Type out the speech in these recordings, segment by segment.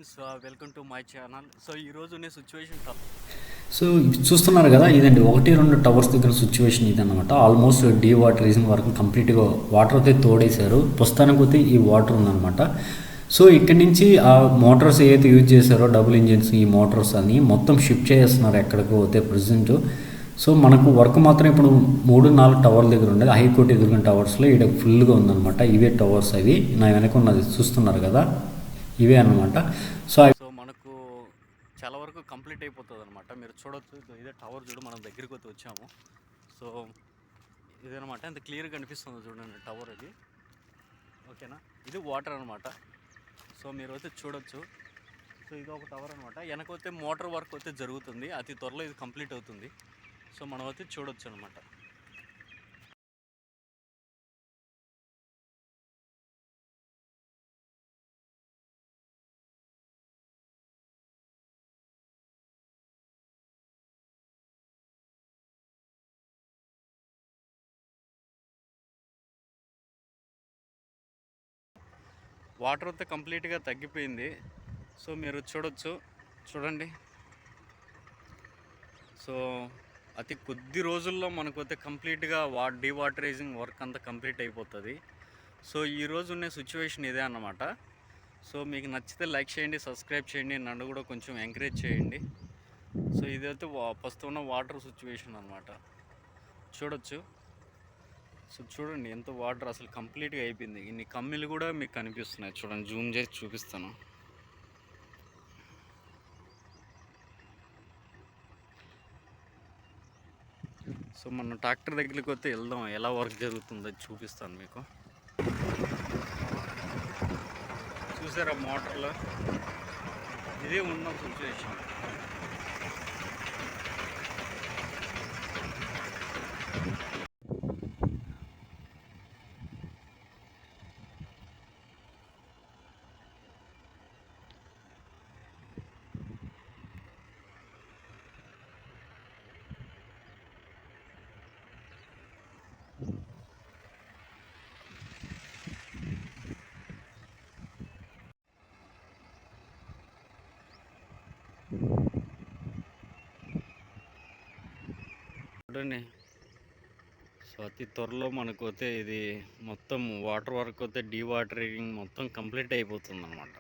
Friends, welcome to my channel. So ఈరోజు ఉన్న situation so చూస్తున్నారు కదా, ఇదండి 1-2 టవర్స్ దగ్గర సిచ్యువేషన్ ఇదన్నమాట. ఆల్మోస్ట్ డీ వాటరైజింగ్ వరకు కంప్లీట్గా వాటర్ అయితే తోడేశారు. ప్రస్తుతానికి అయితే ఈ వాటర్ ఉందన్నమాట. సో ఇక్కడి నుంచి ఆ మోటార్స్ ఏదైతే యూజ్ చేశారో డబుల్ ఇంజిన్స్, ఈ మోటార్స్ అని మొత్తం షిఫ్ట్ చేస్తున్నారు ఎక్కడికి పోతే ప్రజెంట్. సో మనకు వర్క్ మాత్రం ఇప్పుడు 3-4 టవర్ల దగ్గర ఉండేది. హైకోర్టు ఎదుర్కొన్న టవర్స్లో ఇక్కడ ఫుల్గా ఉందన్నమాట. ఇవే టవర్స్, అవి నా వెనక ఉన్నది చూస్తున్నారు కదా, ఇవే అనమాట. సో సో మనకు చాలా వరకు కంప్లీట్ అయిపోతుంది అనమాట. మీరు చూడొచ్చు, ఇదే టవర్ చూడు, మనం దగ్గరికి అయితే వచ్చాము. సో ఇదనమాట, ఎంత క్లియర్గా కనిపిస్తుందో చూడండి టవర్ అది. ఓకేనా, ఇది వాటర్ అనమాట. సో మీరు అయితే చూడొచ్చు. సో ఇది ఒక టవర్ అనమాట. వెనకైతే మోటార్ వర్క్ అయితే జరుగుతుంది, అతి త్వరలో ఇది కంప్లీట్ అవుతుంది. సో మనం అయితే చూడొచ్చు అనమాట. వాటర్ అయితే కంప్లీట్గా తగ్గిపోయింది. సో మీరు చూడండి. సో అతి కొద్ది రోజుల్లో మనకైతే కంప్లీట్గా డీవాటరైజింగ్ వర్క్ అంతా కంప్లీట్ అయిపోతుంది. సో ఈరోజు ఉన్న సిచ్యువేషన్ ఇదే అన్నమాట. సో మీకు నచ్చితే లైక్ చేయండి, సబ్స్క్రైబ్ చేయండి, నన్ను కూడా కొంచెం ఎంకరేజ్ చేయండి. సో ఇదైతే ప్రస్తుతం ఉన్న వాటర్ సిచ్యువేషన్ అనమాట. చూడొచ్చు. సో చూడండి ఎంత వాటర్ అసలు కంప్లీట్గా అయిపోయింది. ఇన్ని కమ్మిలు కూడా మీకు కనిపిస్తున్నాయి. చూడండి, జూమ్ చేసి చూపిస్తాను. సో మనం ట్రాక్టర్ దగ్గరికి వస్తే వెళ్దాం, ఎలా వర్క్ జరుగుతుందో చూపిస్తాను మీకు. చూసారా మోటార్లో, ఇదే ఉన్న సిచ్యువేషన్. చూడండి. సో అతి త్వరలో మనకు అయితే ఇది మొత్తం వాటర్ వర్క్ అయితే డీవాటరింగ్ మొత్తం కంప్లీట్ అయిపోతుంది అనమాట.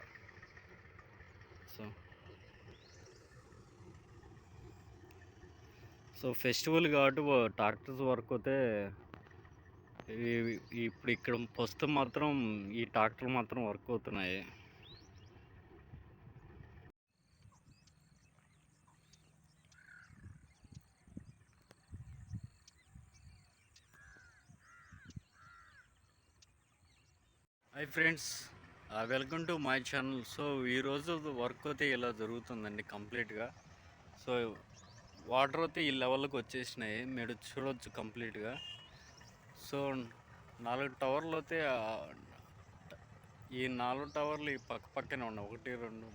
సో ఫెస్టివల్ కాబట్టి ట్రాక్టర్స్ వర్క్ అయితే ఇప్పుడు ఇక్కడ ప్రస్తుతం మాత్రం ఈ ట్రాక్టర్ మాత్రం వర్క్ అవుతున్నాయి. Hi friends, welcome to my channel. So ఈరోజు వర్క్ అయితే ఇలా జరుగుతుందండి కంప్లీట్గా. సో వాటర్ అయితే ఈ లెవెల్కి వచ్చేసినాయి, మీరు చూడవచ్చు కంప్లీట్గా. సో 4 టవర్లు అయితే, ఈ 4 టవర్లు ఈ పక్కనే ఉన్నాయి. 1, 2,